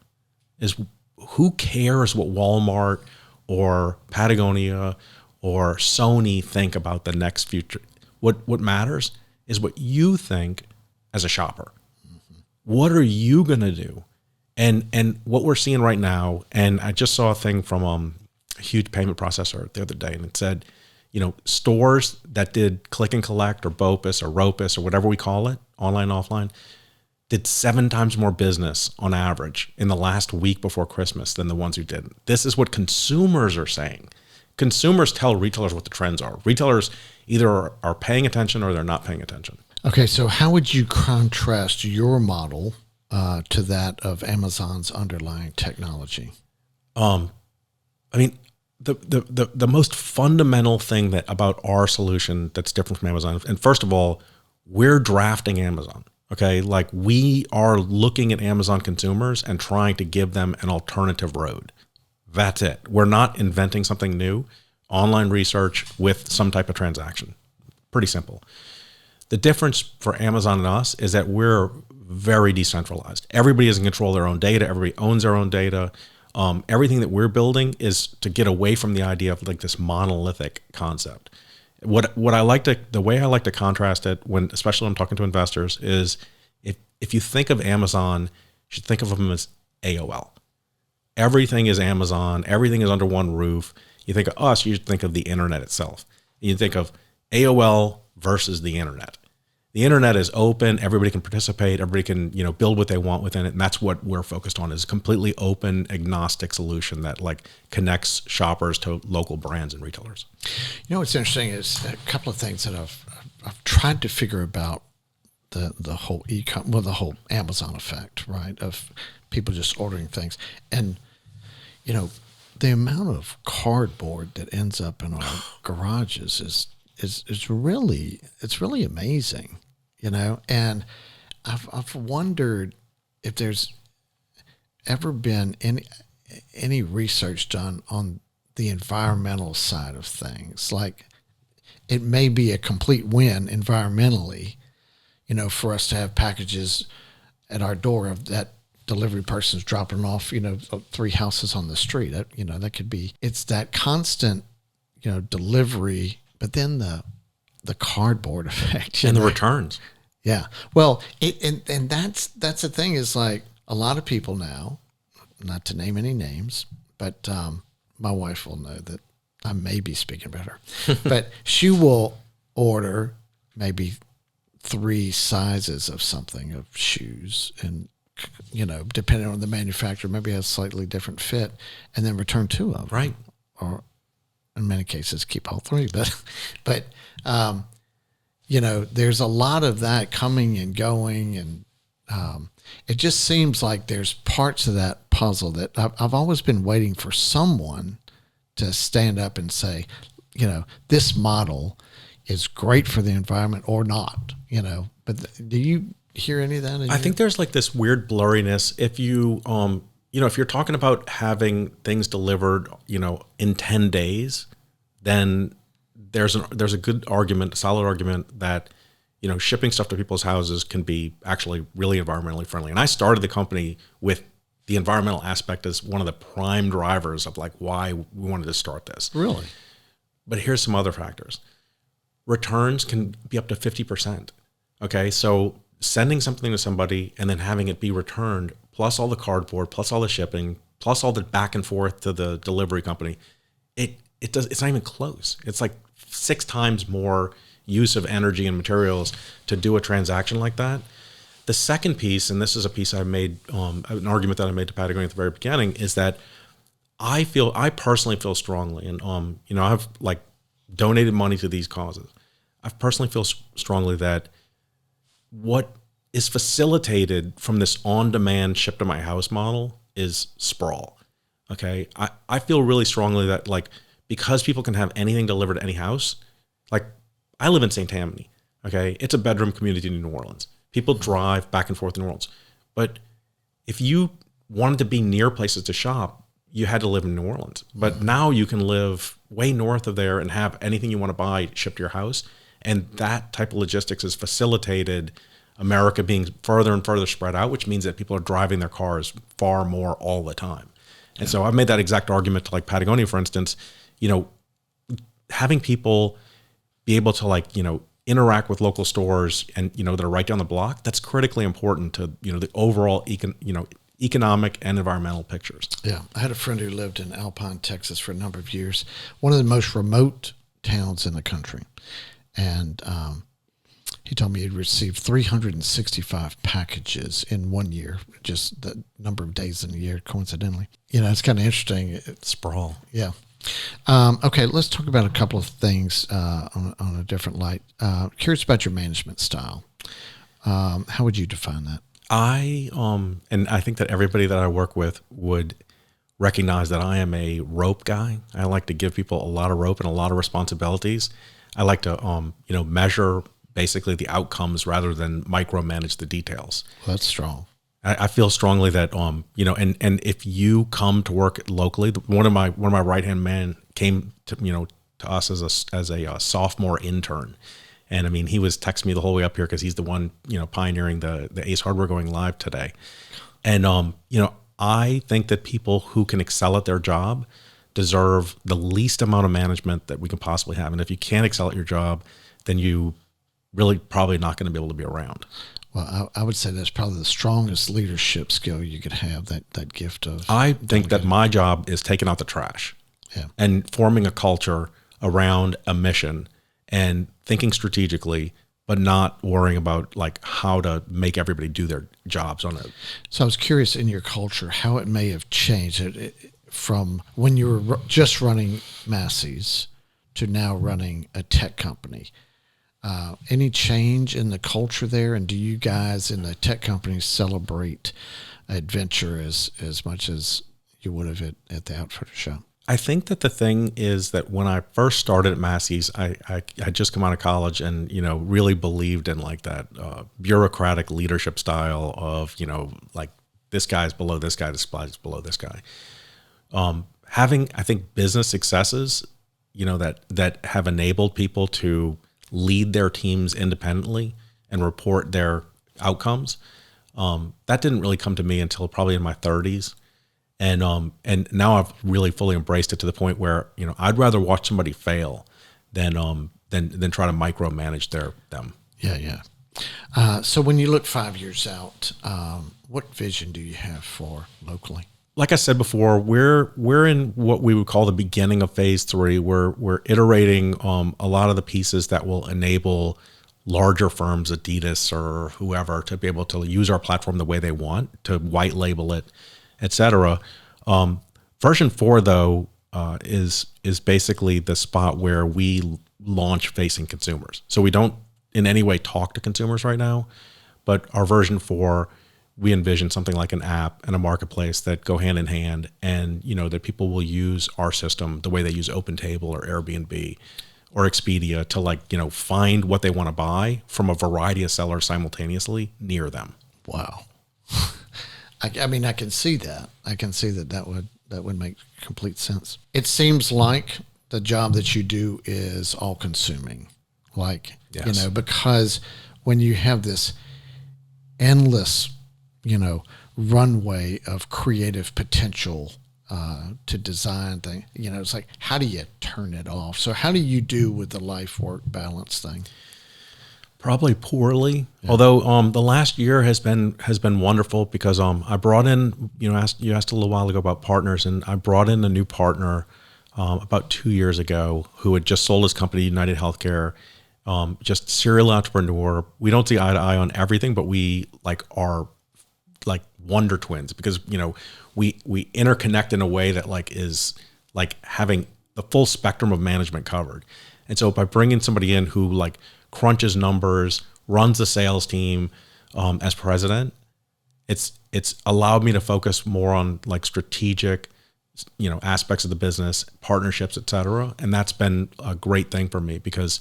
is who cares what Walmart or Patagonia or Sony think about the next future. What matters is what you think as a shopper. Mm-hmm. What are you going to do? And what we're seeing right now, and I just saw a thing from a huge payment processor the other day, and it said, stores that did click and collect or BOPUS or ROPUS or whatever we call it, online, offline, did 7 times more business on average in the last week before Christmas than the ones who didn't. This is what consumers are saying. Consumers tell retailers what the trends are. Retailers either are paying attention or they're not paying attention. Okay, so how would you contrast your model to that of Amazon's underlying technology? I mean, the most fundamental thing that about our solution that's different from Amazon, and first of all, we're drafting Amazon. Okay, like we are looking at Amazon consumers and trying to give them an alternative road. That's it. We're not inventing something new. Online research with some type of transaction. Pretty simple. The difference for Amazon and us is that we're very decentralized. Everybody is in control of their own data. Everybody owns their own data. Everything that we're building is to get away from the idea of like this monolithic concept. What I like to, the way I like to contrast it when, especially when I'm talking to investors, is if you think of Amazon, you should think of them as AOL. Everything is Amazon. Everything is under one roof. You think of us, you should think of the internet itself. You think of AOL versus the internet. The internet is open. Everybody can participate. Everybody can, build what they want within it. And that's what we're focused on, is a completely open, agnostic solution that like connects shoppers to local brands and retailers. What's interesting is a couple of things that I've tried to figure about the whole the whole Amazon effect, right? Of people just ordering things. And, the amount of cardboard that ends up in our garages is really amazing, and I've wondered if there's ever been any research done on the environmental side of things. Like, it may be a complete win environmentally, for us to have packages at our door of that delivery person's dropping off, 3 houses on the street. That could be, it's that constant, delivery, but then the cardboard effect and the returns. Yeah. Well, and that's the thing, is like a lot of people now, not to name any names, but my wife will know that I may be speaking about her, but she will order maybe 3 sizes of something, of shoes, and depending on the manufacturer, maybe has a slightly different fit, and then return 2 of them. Right. Or in many cases, keep all 3. But there's a lot of that coming and going, and it just seems like there's parts of that puzzle that I've always been waiting for someone to stand up and say, this model is great for the environment or not, But do you hear any of that? I think there's like this weird blurriness. If you, if you're talking about having things delivered, in 10 days, then there's a good argument, a solid argument that, shipping stuff to people's houses can be actually really environmentally friendly. And I started the company with the environmental aspect as one of the prime drivers of like why we wanted to start this. Really? But here's some other factors. Returns can be up to 50%. Okay. So sending something to somebody and then having it be returned, plus all the cardboard, plus all the shipping, plus all the back and forth to the delivery company, it's not even close. It's like 6 times more use of energy and materials to do a transaction like that. The second piece, and this is a piece I made, an argument that I made to Patagonia at the very beginning, is that I personally feel strongly, and I've like donated money to these causes. I personally feel strongly that what is facilitated from this on-demand ship to my house model is sprawl. Okay. I feel really strongly that like, because people can have anything delivered to any house, like I live in St. Tammany. Okay. It's a bedroom community in New Orleans. People drive back and forth in New Orleans. But if you wanted to be near places to shop, you had to live in New Orleans. But now you can live way north of there and have anything you want to buy shipped to your house. And that type of logistics has facilitated America being further and further spread out, which means that people are driving their cars far more all the time. And so I've made that exact argument to like Patagonia, for instance, having people be able to like, interact with local stores and, that are right down the block, that's critically important to, the overall economic and environmental pictures. Yeah. I had a friend who lived in Alpine, Texas for a number of years, one of the most remote towns in the country. And he told me he'd received 365 packages in 1 year, just the number of days in a year, coincidentally. It's kind of interesting. Sprawl. Yeah. Okay, let's talk about a couple of things on a different light. Curious about your management style. How would you define that? And I think that everybody that I work with would recognize that I am a rope guy. I like to give people a lot of rope and a lot of responsibilities. I like to, measure basically the outcomes rather than micromanage the details. Well, that's strong. I feel strongly that, and if you come to work locally, one of my right-hand men came to us as a sophomore intern. And I mean, he was texting me the whole way up here because he's the one, pioneering the Ace Hardware going live today. And, I think that people who can excel at their job deserve the least amount of management that we can possibly have. And if you can't excel at your job, then you really probably not going to be able to be around. Well, I would say that's probably the strongest leadership skill you could have, that gift of. I think that my job is taking out the trash and forming a culture around a mission and thinking strategically, but not worrying about like how to make everybody do their jobs on it. So I was curious in your culture how it may have changed from when you were just running Massey's to now running a tech company. Any change in the culture there? And do you guys in the tech companies celebrate adventure as much as you would have at the Outfitter show? I think that the thing is that when I first started at Massey's, I had just come out of college and, really believed in like that bureaucratic leadership style of, like this guy's below this guy, this guy's below this guy. Having, I think, business successes, that have enabled people to lead their teams independently and report their outcomes. That didn't really come to me until probably in my 30s. And now I've really fully embraced it to the point where, I'd rather watch somebody fail than try to micromanage them. Yeah. So when you look 5 years out, what vision do you have for locally? Like I said before, we're in what we would call the beginning of phase 3. We're iterating a lot of the pieces that will enable larger firms, Adidas or whoever, to be able to use our platform the way they want, to white label it, etc. Version 4, though, is basically the spot where we launch facing consumers. So we don't in any way talk to consumers right now, but our version 4, we envision something like an app and a marketplace that go hand in hand, and that people will use our system the way they use OpenTable or Airbnb or Expedia to find what they want to buy from a variety of sellers simultaneously near them. Wow. I mean, I can see that. I can see that would make complete sense. It seems like the job that you do is all consuming, yes. Because when you have this endless, runway of creative potential to design things, it's like, how do you turn it off? So how do you do with the life-work balance thing? Probably poorly. Yeah. Although the last year has been wonderful because I brought in, you asked a little while ago about partners, and I brought in a new partner about 2 years ago who had just sold his company, United Healthcare. Just serial entrepreneur. We don't see eye to eye on everything, but we are like wonder twins because we interconnect in a way that is like having the full spectrum of management covered. And so by bringing somebody in who crunches numbers, runs the sales team as president, it's allowed me to focus more on strategic aspects of the business, partnerships, etc. And that's been a great thing for me because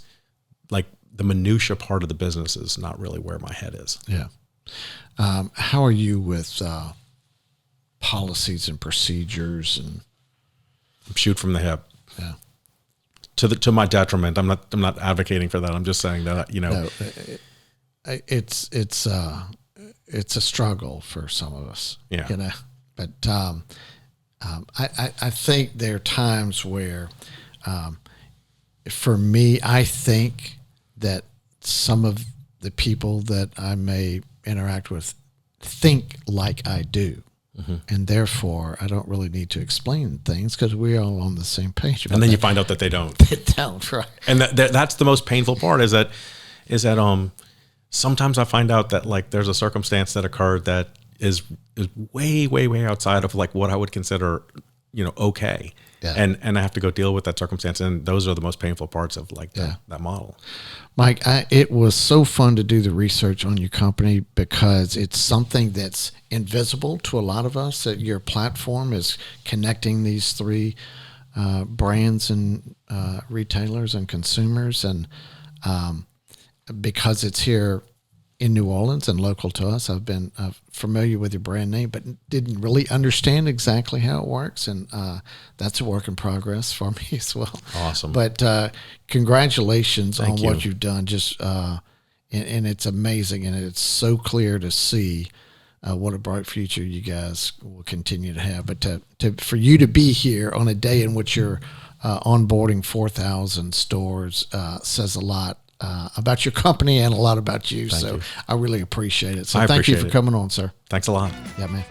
the minutia part of the business is not really where my head is. Yeah. How are you with policies and procedures and shoot from the hip? Yeah. To my detriment. I'm not advocating for that. I'm just saying that No, it's a struggle for some of us. Yeah. But I think there are times where, for me, I think that some of the people that I may interact with think like I do. Mm-hmm. And therefore, I don't really need to explain things because we're all on the same page. And then you find out that they don't. They don't, right? And that's the most painful part is that sometimes I find out that there's a circumstance that occurred that is way, way, way outside of what I would consider, okay. Yeah. And I have to go deal with that circumstance. And those are the most painful parts of like that model. Mike, it was so fun to do the research on your company because it's something that's invisible to a lot of us, that your platform is connecting these three brands and retailers and consumers. And because it's here in New Orleans and local to us, I've been familiar with your brand name, but didn't really understand exactly how it works. And that's a work in progress for me as well. Awesome. But congratulations Thank on you. what you've done. Just and it's amazing, and it's so clear to see what a bright future you guys will continue to have. But for you to be here on a day in which you're onboarding 4,000 stores says a lot about your company and a lot about you. Thank so you. I really appreciate it. So I thank you appreciate for it. coming on, sir. Thanks a lot. Yeah, man.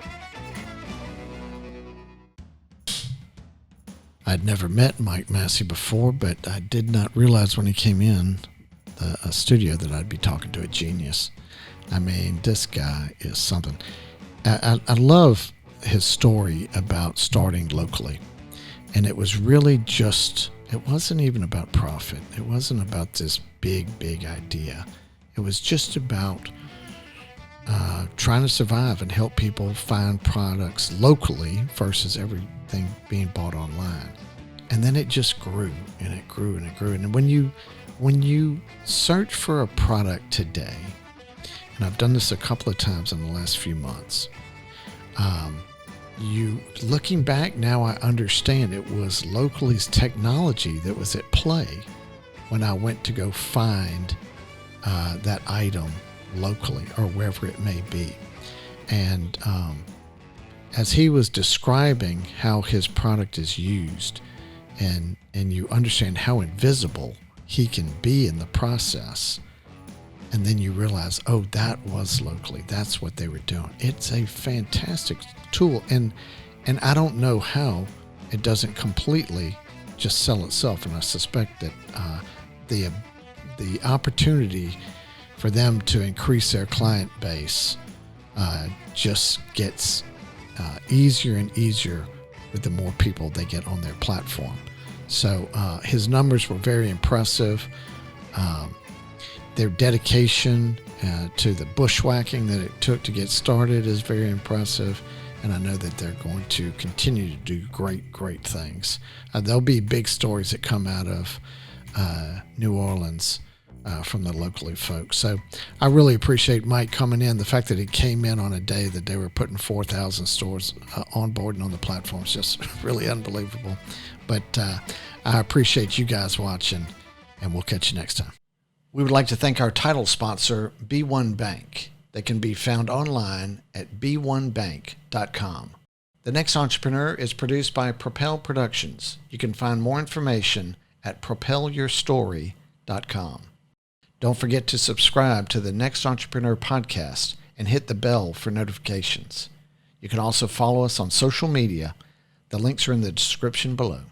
I'd never met Mike Massey before, but I did not realize when he came in the studio that I'd be talking to a genius. I mean, this guy is something. I love his story about starting locally. And it was really just, it wasn't even about profit. It wasn't about this big idea. It was just about trying to survive and help people find products locally versus everything being bought online. And then it just grew and it grew and it grew. And when you search for a product today, and I've done this a couple of times in the last few months, looking back now, I understand it was Locally's technology that was at play when I went to go find that item locally or wherever it may be. And as he was describing how his product is used, and you understand how invisible he can be in the process, and then you realize, oh, that was Locally. That's what they were doing. It's a fantastic tool, and I don't know how it doesn't completely just sell itself. And I suspect that the opportunity for them to increase their client base just gets easier and easier with the more people they get on their platform. So his numbers were very impressive. Their dedication to the bushwhacking that it took to get started is very impressive. And I know that they're going to continue to do great things. There'll be big stories that come out of New Orleans from the Locally folks. So I really appreciate Mike coming in. The fact that he came in on a day that they were putting 4,000 stores on board and on the platform is just really unbelievable. But I appreciate you guys watching, and we'll catch you next time. We would like to thank our title sponsor, B1 Bank. They can be found online at b1bank.com. The Next Entrepreneur is produced by Propel Productions. You can find more information at propelyourstory.com. Don't forget to subscribe to the Next Entrepreneur podcast and hit the bell for notifications. You can also follow us on social media. The links are in the description below.